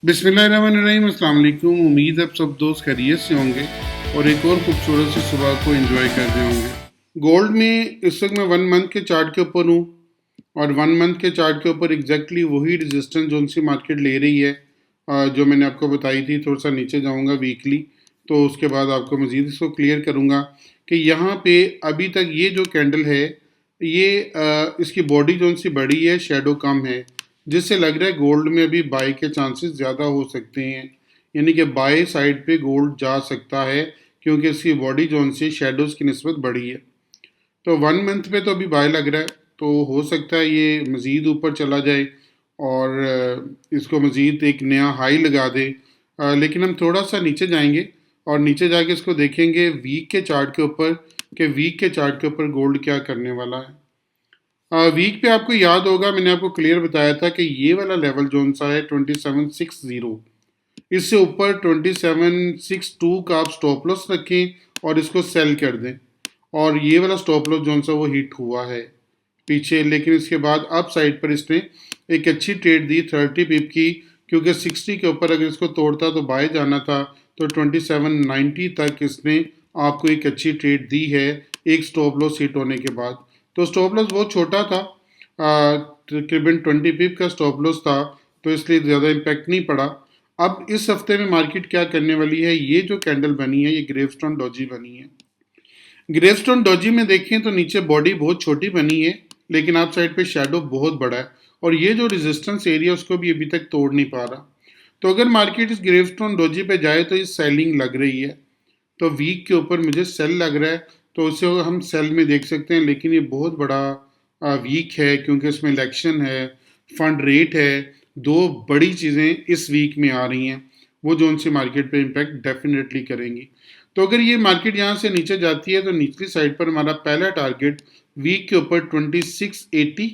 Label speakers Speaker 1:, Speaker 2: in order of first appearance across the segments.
Speaker 1: बिस्मिल्लाहिर्रहमानिर्रहीम, अस्सलाम वालेकुम। उम्मीद है आप सब दोस्त खैरियत से होंगे और एक और खूबसूरत सी सुबह को एंजॉय कर रहे होंगे। गोल्ड में इस वक्त मैं 1 मंथ के चार्ट के ऊपर हूँ और 1 मंथ के चार्ट के ऊपर एग्जैक्टली वही रेजिस्टेंस जो सी मार्केट ले रही है, जो मैंने आपको बताई थी। थोड़ा सा नीचे जाऊँगा वीकली, तो उसके बाद आपको मज़ीद इसको क्लियर करूँगा कि यहाँ पे अभी तक ये जो कैंडल है, ये इसकी बॉडी जो सी बड़ी है, शेडो कम है, जिससे लग रहा है गोल्ड में अभी बाय के चांसेस ज़्यादा हो सकते हैं। यानी कि बाय साइड पे गोल्ड जा सकता है, क्योंकि इसकी बॉडी जो सी शेडोज़ की निस्बत बड़ी है। तो 1 मंथ पे तो अभी बाय लग रहा है, तो हो सकता है ये मज़ीद ऊपर चला जाए और इसको मज़ीद एक नया हाई लगा दे। लेकिन हम थोड़ा सा नीचे जाएंगे और नीचे जाके इसको देखेंगे वीक के चार्ट के ऊपर कि वीक के चार्ट के ऊपर गोल्ड क्या करने वाला है। वीक पे आपको याद होगा, मैंने आपको क्लियर बताया था कि ये वाला लेवल जो सा है 2760, इससे ऊपर 2762 का आप स्टॉप लॉस रखें और इसको सेल कर दें। और ये वाला स्टॉप लॉस जो सा वो हिट हुआ है पीछे, लेकिन इसके बाद अप साइड पर इसने एक अच्छी ट्रेड दी 30 पिप की, क्योंकि 60 के ऊपर अगर इसको तोड़ता तो बाय जाना था। तो 2790 तक इसने आपको एक अच्छी ट्रेड दी है एक स्टॉप लॉस हिट होने के बाद। तो स्टॉप लॉस बहुत छोटा था, तकरीबन 20 पिप का स्टॉप लॉस था, तो इसलिए ज़्यादा इम्पैक्ट नहीं पड़ा। अब इस हफ्ते में मार्केट क्या करने वाली है, ये जो कैंडल बनी है ये ग्रेवस्टोन डॉजी बनी है। ग्रेवस्टोन डॉजी में देखें तो नीचे बॉडी बहुत छोटी बनी है, लेकिन आप साइड पे शेडो बहुत बड़ा है और ये जो रेजिस्टेंस एरिया उसको भी अभी तक तोड़ नहीं पा रहा। तो अगर मार्केट इस ग्रेवस्टोन डॉजी पे जाए तो इस सेलिंग लग रही है, तो वीक के ऊपर मुझे सेल लग रहा है, तो उसे हम सेल में देख सकते हैं। लेकिन ये बहुत बड़ा वीक है, क्योंकि इसमें इलेक्शन है, फंड रेट है, दो बड़ी चीज़ें इस वीक में आ रही हैं, वो जो उनसे मार्केट पे इम्पैक्ट डेफिनेटली करेंगी। तो अगर ये मार्केट यहाँ से नीचे जाती है तो निचली साइड पर हमारा पहला टारगेट वीक के ऊपर 2680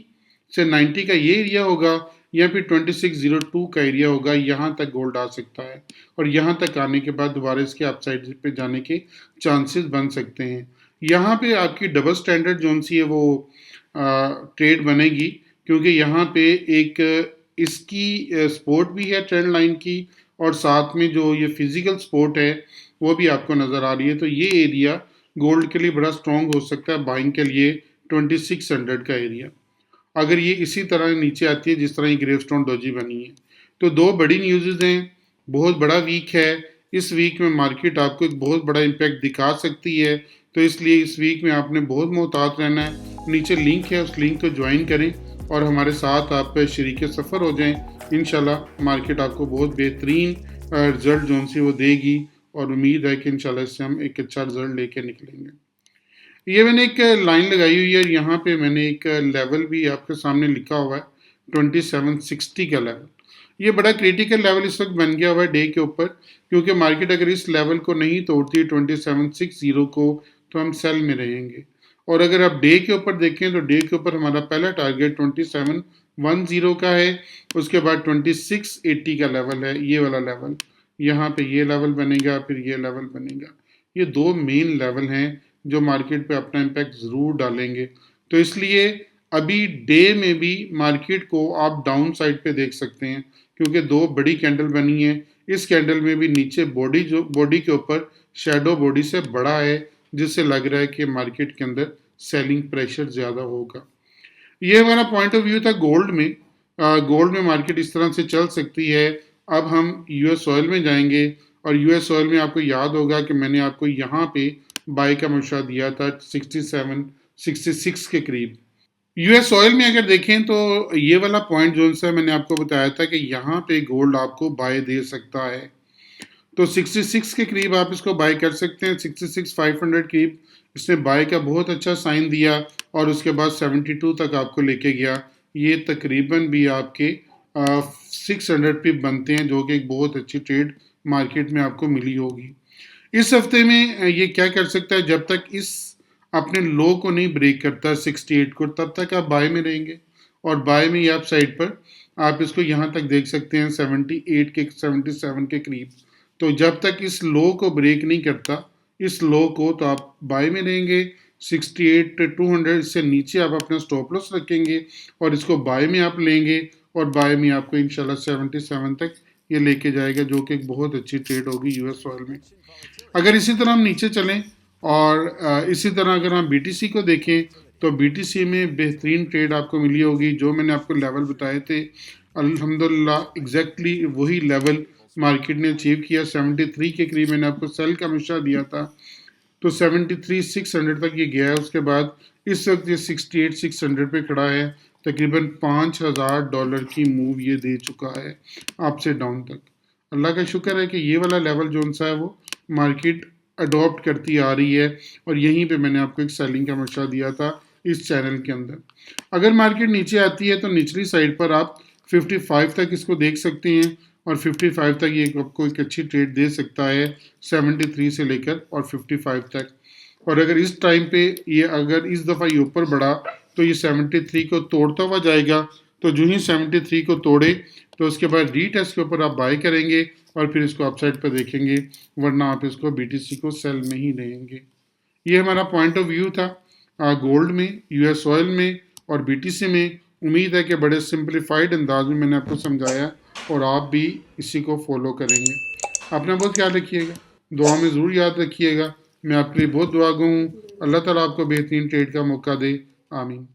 Speaker 1: से 90 का ये एरिया होगा, या फिर 2602 का एरिया होगा। यहाँ तक गोल्ड आ सकता है और यहाँ तक आने के बाद दोबारा इसके अपसाइड पे जाने के चांसेस बन सकते हैं। यहाँ पे आपकी डबल स्टैंडर्ड जोन सी है वो ट्रेड बनेगी, क्योंकि यहाँ पे एक इसकी सपोर्ट भी है ट्रेंड लाइन की, और साथ में जो ये फिजिकल सपोर्ट है वो भी आपको नज़र आ रही है। तो ये एरिया गोल्ड के लिए बड़ा स्ट्रॉन्ग हो सकता है बाइंग के लिए, 2600 का एरिया। अगर ये इसी तरह नीचे आती है जिस तरह ये ग्रेवस्टोन डोजी बनी है, तो दो बड़ी न्यूज़ हैं। बहुत बड़ा वीक है, इस वीक में मार्केट आपको एक बहुत बड़ा इम्पैक्ट दिखा सकती है, तो इसलिए इस वीक में आपने बहुत मोहतात रहना है। नीचे लिंक है, उस लिंक को ज्वाइन करें और हमारे साथ आप शरीक सफ़र हो जाएं। इंशाल्लाह मार्केट आपको बहुत बेहतरीन रिजल्ट जो सी वो देगी, और उम्मीद है कि इंशाल्लाह इससे हम एक अच्छा रिजल्ट लेके निकलेंगे। ये मैंने एक लाइन लगाई हुई है, यहाँ पे मैंने एक लेवल भी आपके सामने लिखा हुआ है 2760 का लेवल। ये बड़ा क्रिटिकल लेवल इस वक्त बन गया हुआ है डे के ऊपर, क्योंकि मार्केट अगर इस लेवल को नहीं तोड़ती 2760 को, तो हम सेल में रहेंगे। और अगर आप डे के ऊपर देखें तो डे के ऊपर हमारा पहला टारगेट 2710 का है, उसके बाद 2680 का लेवल है, ये वाला लेवल। यहाँ पे ये लेवल बनेगा, फिर ये लेवल बनेगा। ये दो मेन लेवल हैं जो मार्केट पे अपना इम्पैक्ट ज़रूर डालेंगे। तो इसलिए अभी डे में भी मार्केट को आप डाउन साइड पे देख सकते हैं, क्योंकि दो बड़ी कैंडल बनी है। इस कैंडल में भी नीचे बॉडी के ऊपर शेडो बॉडी से बड़ा है, जिससे लग रहा है कि मार्केट के अंदर सेलिंग प्रेशर ज़्यादा होगा। ये हमारा पॉइंट ऑफ व्यू था गोल्ड में। गोल्ड में मार्केट इस तरह से चल सकती है। अब हम यूएस ऑयल में जाएंगे, और यूएस ऑयल में आपको याद होगा कि मैंने आपको यहाँ पे बाय का मशवरा दिया था 67-66 के करीब। यूएस ऑयल में अगर देखें तो ये वाला पॉइंट जो सा मैंने आपको बताया था कि यहाँ पे गोल्ड आपको बाय दे सकता है, तो 66 के करीब आप इसको बाय कर सकते हैं। 66,500 करीब इसने बाय का बहुत अच्छा साइन दिया, और उसके बाद 72 तक आपको लेके गया। ये तकरीबन भी आपके 600 पिप बनते हैं, जो कि एक बहुत अच्छी ट्रेड मार्केट में आपको मिली होगी। इस हफ्ते में ये क्या कर सकता है, जब तक इस अपने लो को नहीं ब्रेक करता 68 को, तब तक आप बाय में रहेंगे। और बाय में आप साइड पर आप इसको यहाँ तक देख सकते हैं 78 के 77 के करीब। तो जब तक इस लो को ब्रेक नहीं करता, इस लो को, तो आप बाय में रहेंगे। 68,200 से नीचे आप अपना स्टॉप लॉस रखेंगे और इसको बाय में आप लेंगे, और बाय में आपको इंशाल्लाह 77 तक ये लेके जाएगा, जो कि एक बहुत अच्छी ट्रेड होगी यूएस ऑयल में। अगर इसी तरह हम नीचे चलें और इसी तरह अगर हम बीटीसी को देखें तो बीटीसी में बेहतरीन ट्रेड आपको मिली होगी। जो मैंने आपको लेवल बताए थे अल्हम्दुलिल्लाह एग्जैक्टली वही लेवल मार्केट ने अचीव किया। 73 के करीब मैंने आपको सेल का मशवरा दिया था, तो 73,600 तक ये गया है। उसके बाद इस वक्त ये 68,600 पे खड़ा है। तकरीबन $5,000 की मूव ये दे चुका है अप से डाउन तक। अल्लाह का शुक्र है कि ये वाला लेवल जो सा है वो मार्केट अडॉप्ट करती आ रही है, और यहीं पे मैंने आपको एक सेलिंग का मशवरा दिया था इस चैनल के अंदर। अगर मार्केट नीचे आती है तो निचली साइड पर आप 55 तक इसको देख सकते हैं, और 55 तक ये आपको एक अच्छी ट्रेड दे सकता है 73 से लेकर और 55 तक। और अगर इस टाइम पे ये अगर इस दफ़ा ये ऊपर बढ़ा तो ये 73 को तोड़ता हुआ जाएगा। तो जो ही 73 को तोड़े तो उसके बाद रीटेस्ट के ऊपर आप बाय करेंगे और फिर इसको अपसाइड पर देखेंगे, वरना आप इसको बीटीसी को सेल में ही लेंगे। ये हमारा पॉइंट ऑफ व्यू था गोल्ड में, यूएस ऑयल में और बीटीसी में। उम्मीद है कि बड़े सिंपलीफाइड अंदाज में मैंने आपको समझाया और आप भी इसी को फॉलो करेंगे। अपना बहुत ख्याल रखिएगा, दुआ में ज़रूर याद रखिएगा। मैं आपके लिए बहुत दुआ गो हूँ। अल्लाह ताला आपको बेहतरीन ट्रेड का मौका दे। आमीन।